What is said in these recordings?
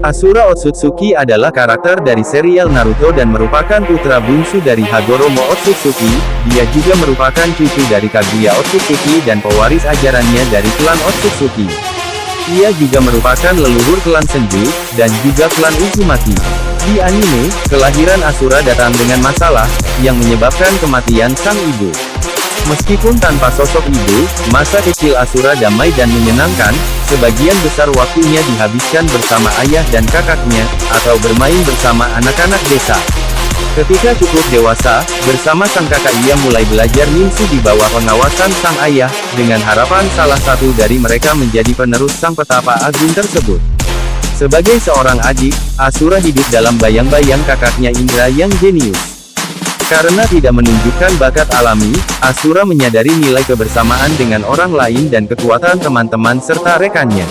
Asura Otsutsuki adalah karakter dari serial Naruto dan merupakan putra bungsu dari Hagoromo Otsutsuki. Dia juga merupakan cucu dari Kaguya Otsutsuki dan pewaris ajarannya dari klan Otsutsuki. Ia juga merupakan leluhur klan Senju, dan juga klan Uzumaki. Di anime, kelahiran Asura datang dengan masalah, yang menyebabkan kematian sang ibu. Meskipun tanpa sosok ibu, masa kecil Asura damai dan menyenangkan, sebagian besar waktunya dihabiskan bersama ayah dan kakaknya, atau bermain bersama anak-anak desa. Ketika cukup dewasa, bersama sang kakak ia mulai belajar ninsu di bawah pengawasan sang ayah, dengan harapan salah satu dari mereka menjadi penerus sang petapa agung tersebut. Sebagai seorang adik, Asura hidup dalam bayang-bayang kakaknya Indra yang jenius. Karena tidak menunjukkan bakat alami, Asura menyadari nilai kebersamaan dengan orang lain dan kekuatan teman-teman serta rekannya.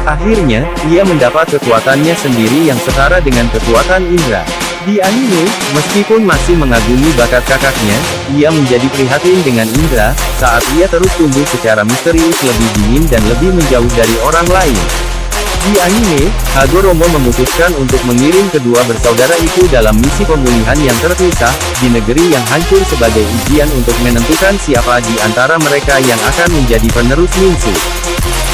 Akhirnya, ia mendapat kekuatannya sendiri yang setara dengan kekuatan Indra. Di anime, meskipun masih mengagumi bakat kakaknya, ia menjadi prihatin dengan Indra, saat ia terus tumbuh secara misterius lebih dingin dan lebih menjauh dari orang lain. Di anime, Hagoromo memutuskan untuk mengirim kedua bersaudara itu dalam misi pemulihan yang terpisah, di negeri yang hancur sebagai ujian untuk menentukan siapa di antara mereka yang akan menjadi penerus ninsu.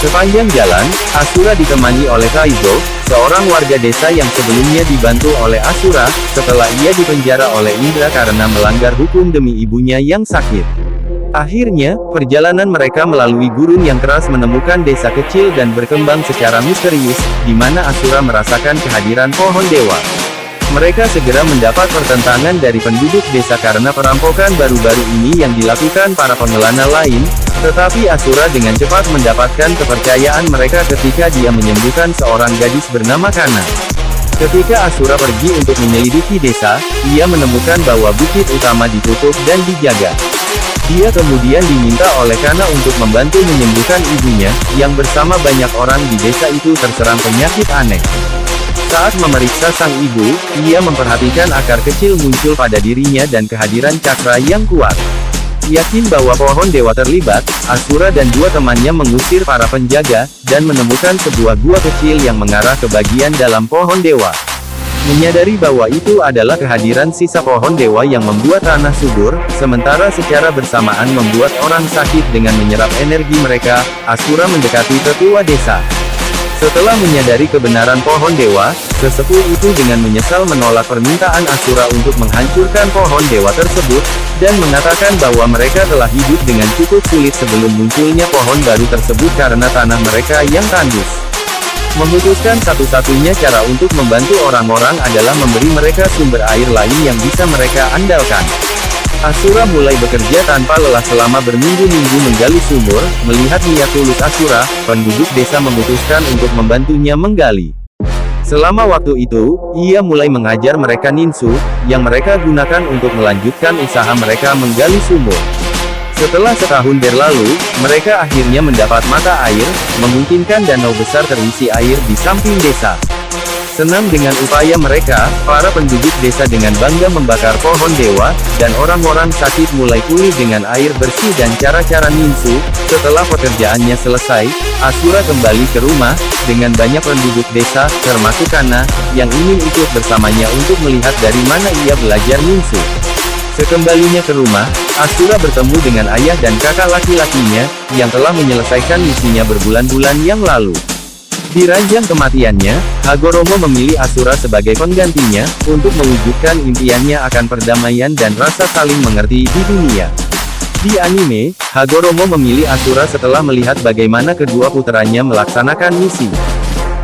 Sepanjang jalan, Asura ditemani oleh Kaizo, seorang warga desa yang sebelumnya dibantu oleh Asura, setelah ia dipenjara oleh Indra karena melanggar hukum demi ibunya yang sakit. Akhirnya, perjalanan mereka melalui gurun yang keras menemukan desa kecil dan berkembang secara misterius, di mana Asura merasakan kehadiran pohon dewa. Mereka segera mendapat pertentangan dari penduduk desa karena perampokan baru-baru ini yang dilakukan para pengelana lain, tetapi Asura dengan cepat mendapatkan kepercayaan mereka ketika dia menyembuhkan seorang gadis bernama Kana. Ketika Asura pergi untuk menyelidiki desa, ia menemukan bahwa bukit utama ditutup dan dijaga. Dia kemudian diminta oleh Kana untuk membantu menyembuhkan ibunya, yang bersama banyak orang di desa itu terserang penyakit aneh. Saat memeriksa sang ibu, ia memperhatikan akar kecil muncul pada dirinya dan kehadiran cakra yang kuat. Yakin bahwa pohon dewa terlibat, Asura dan dua temannya mengusir para penjaga, dan menemukan sebuah gua kecil yang mengarah ke bagian dalam pohon dewa. Menyadari bahwa itu adalah kehadiran sisa pohon dewa yang membuat tanah subur, sementara secara bersamaan membuat orang sakit dengan menyerap energi mereka, Asura mendekati tetua desa. Setelah menyadari kebenaran pohon dewa, sesepuh itu dengan menyesal menolak permintaan Asura untuk menghancurkan pohon dewa tersebut, dan mengatakan bahwa mereka telah hidup dengan cukup sulit sebelum munculnya pohon baru tersebut karena tanah mereka yang tandus. Memutuskan satu-satunya cara untuk membantu orang-orang adalah memberi mereka sumber air lain yang bisa mereka andalkan. Asura mulai bekerja tanpa lelah selama berminggu-minggu menggali sumur. Melihat niat tulus Asura, penduduk desa memutuskan untuk membantunya menggali. Selama waktu itu, ia mulai mengajar mereka ninsu, yang mereka gunakan untuk melanjutkan usaha mereka menggali sumur. Setelah setahun berlalu, mereka akhirnya mendapat mata air, memungkinkan danau besar terisi air di samping desa. Senang dengan upaya mereka, para penduduk desa dengan bangga membakar pohon dewa, dan orang-orang sakit mulai pulih dengan air bersih dan cara-cara ninsu. Setelah pekerjaannya selesai, Asura kembali ke rumah, dengan banyak penduduk desa, termasuk Kana, yang ingin ikut bersamanya untuk melihat dari mana ia belajar ninsu. Sekembalinya ke rumah, Asura bertemu dengan ayah dan kakak laki-lakinya, yang telah menyelesaikan misinya berbulan-bulan yang lalu. Di ranjang kematiannya, Hagoromo memilih Asura sebagai penggantinya, untuk mewujudkan impiannya akan perdamaian dan rasa saling mengerti di dunia. Di anime, Hagoromo memilih Asura setelah melihat bagaimana kedua puteranya melaksanakan misi.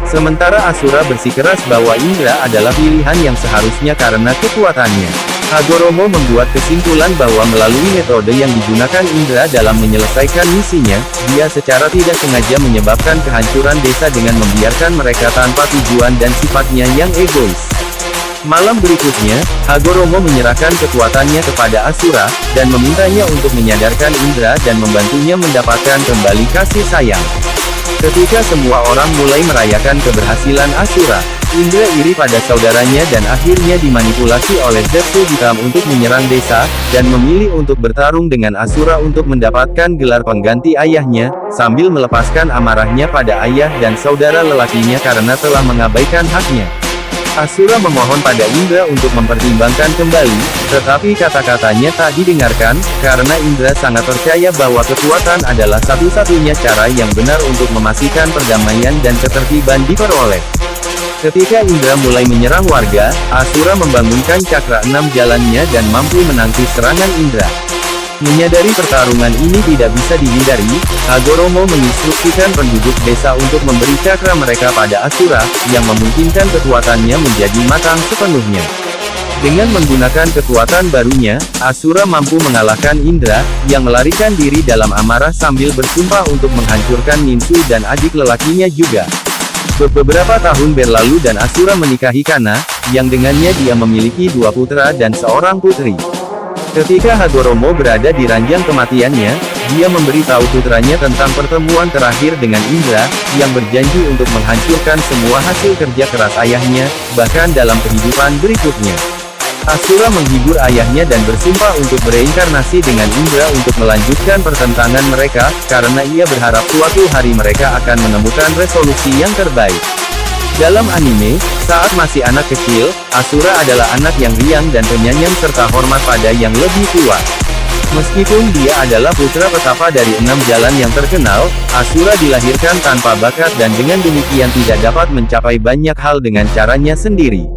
Sementara Asura bersikeras bahwa Indra adalah pilihan yang seharusnya karena kekuatannya. Hagoromo membuat kesimpulan bahwa melalui metode yang digunakan Indra dalam menyelesaikan misinya, dia secara tidak sengaja menyebabkan kehancuran desa dengan membiarkan mereka tanpa tujuan dan sifatnya yang egois. Malam berikutnya, Hagoromo menyerahkan kekuatannya kepada Asura, dan memintanya untuk menyadarkan Indra dan membantunya mendapatkan kembali kasih sayang. Ketika semua orang mulai merayakan keberhasilan Asura, Indra iri pada saudaranya dan akhirnya dimanipulasi oleh Zetsu Hitam untuk menyerang desa, dan memilih untuk bertarung dengan Asura untuk mendapatkan gelar pengganti ayahnya, sambil melepaskan amarahnya pada ayah dan saudara lelakinya karena telah mengabaikan haknya. Asura memohon pada Indra untuk mempertimbangkan kembali, tetapi kata-katanya tak didengarkan, karena Indra sangat percaya bahwa kekuatan adalah satu-satunya cara yang benar untuk memastikan perdamaian dan ketertiban diperoleh. Ketika Indra mulai menyerang warga, Asura membangunkan cakra 6 jalannya dan mampu menangkis serangan Indra. Menyadari pertarungan ini tidak bisa dihindari, Hagoromo menginstruksikan penduduk desa untuk memberi cakra mereka pada Asura, yang memungkinkan kekuatannya menjadi matang sepenuhnya. Dengan menggunakan kekuatan barunya, Asura mampu mengalahkan Indra, yang melarikan diri dalam amarah sambil bersumpah untuk menghancurkan Ninsu dan adik lelakinya juga. Beberapa tahun berlalu dan Asura menikahi Kanna, yang dengannya dia memiliki 2 putra dan seorang putri. Ketika Hagoromo berada di ranjang kematiannya, dia memberitahu putranya tentang pertemuan terakhir dengan Indra, yang berjanji untuk menghancurkan semua hasil kerja keras ayahnya, bahkan dalam kehidupan berikutnya. Asura menghibur ayahnya dan bersumpah untuk bereinkarnasi dengan Indra untuk melanjutkan pertentangan mereka, karena ia berharap suatu hari mereka akan menemukan resolusi yang terbaik. Dalam anime, saat masih anak kecil, Asura adalah anak yang riang dan penyayang serta hormat pada yang lebih tua. Meskipun dia adalah putra petapa dari 6 jalan yang terkenal, Asura dilahirkan tanpa bakat dan dengan demikian tidak dapat mencapai banyak hal dengan caranya sendiri.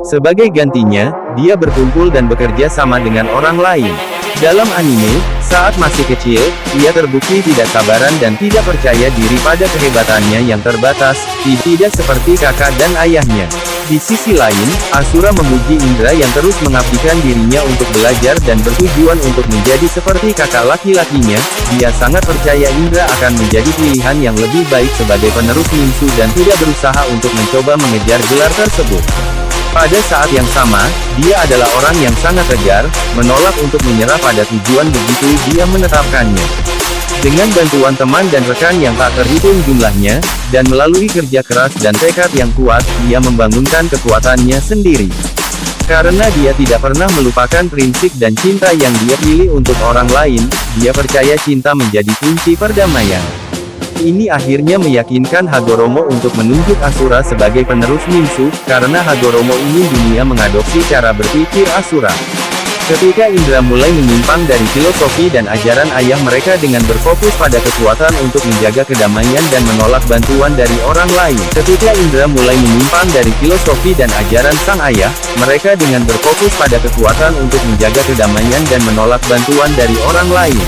Sebagai gantinya, dia berkumpul dan bekerja sama dengan orang lain. Dalam anime, saat masih kecil, ia terbukti tidak sabaran dan tidak percaya diri pada kehebatannya yang terbatas, tidak seperti kakak dan ayahnya. Di sisi lain, Asura memuji Indra yang terus mengabdikan dirinya untuk belajar dan bertujuan untuk menjadi seperti kakak laki-lakinya. Dia sangat percaya Indra akan menjadi pilihan yang lebih baik sebagai penerus Ninsu dan tidak berusaha untuk mencoba mengejar gelar tersebut. Pada saat yang sama, dia adalah orang yang sangat tegar, menolak untuk menyerah pada tujuan begitu dia menetapkannya. Dengan bantuan teman dan rekan yang tak terhitung jumlahnya, dan melalui kerja keras dan tekad yang kuat, dia membangunkan kekuatannya sendiri. Karena dia tidak pernah melupakan prinsip dan cinta yang dia pilih untuk orang lain, dia percaya cinta menjadi kunci perdamaian. Ini akhirnya meyakinkan Hagoromo untuk menunjuk Asura sebagai penerus Ninsu, karena Hagoromo ingin dunia mengadopsi cara berpikir Asura. Ketika Indra mulai menyimpang dari filosofi dan ajaran ayah mereka dengan berfokus pada kekuatan untuk menjaga kedamaian dan menolak bantuan dari orang lain. Ketika Indra mulai menyimpang dari filosofi dan ajaran sang ayah, mereka dengan berfokus pada kekuatan untuk menjaga kedamaian dan menolak bantuan dari orang lain.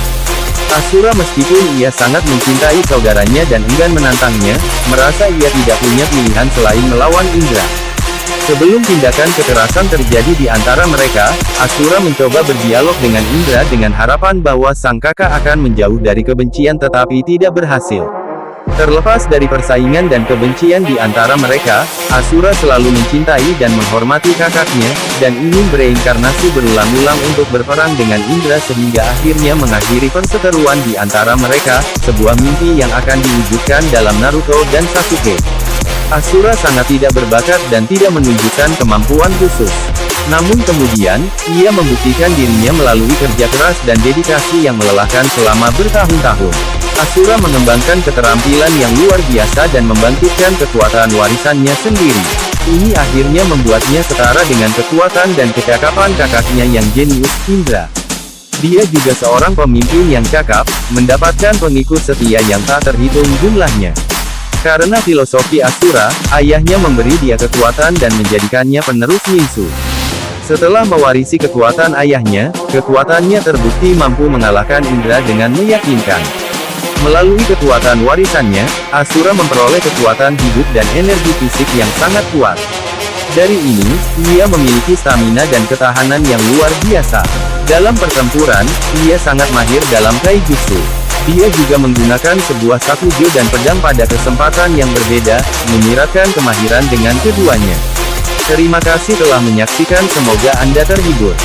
Asura meskipun ia sangat mencintai saudaranya dan enggan menantangnya, merasa ia tidak punya pilihan selain melawan Indra. Sebelum tindakan kekerasan terjadi di antara mereka, Asura mencoba berdialog dengan Indra dengan harapan bahwa sang kakak akan menjauh dari kebencian tetapi tidak berhasil. Terlepas dari persaingan dan kebencian di antara mereka, Asura selalu mencintai dan menghormati kakaknya, dan ingin bereinkarnasi berulang-ulang untuk berperang dengan Indra sehingga akhirnya mengakhiri perseteruan di antara mereka, sebuah mimpi yang akan diwujudkan dalam Naruto dan Sasuke. Asura sangat tidak berbakat dan tidak menunjukkan kemampuan khusus. Namun kemudian, ia membuktikan dirinya melalui kerja keras dan dedikasi yang melelahkan selama bertahun-tahun. Asura mengembangkan keterampilan yang luar biasa dan membangkitkan kekuatan warisannya sendiri. Ini akhirnya membuatnya setara dengan kekuatan dan kecakapan kakaknya yang jenius, Indra. Dia juga seorang pemimpin yang cakap, mendapatkan pengikut setia yang tak terhitung jumlahnya. Karena filosofi Asura, ayahnya memberi dia kekuatan dan menjadikannya penerus Ninsu. Setelah mewarisi kekuatan ayahnya, kekuatannya terbukti mampu mengalahkan Indra dengan meyakinkan. Melalui kekuatan warisannya, Asura memperoleh kekuatan hidup dan energi fisik yang sangat kuat. Dari ini, ia memiliki stamina dan ketahanan yang luar biasa. Dalam pertempuran, ia sangat mahir dalam taijutsu. Dia juga menggunakan sebuah sakujo dan pedang pada kesempatan yang berbeda, menyiratkan kemahiran dengan keduanya. Terima kasih telah menyaksikan, semoga Anda terhibur.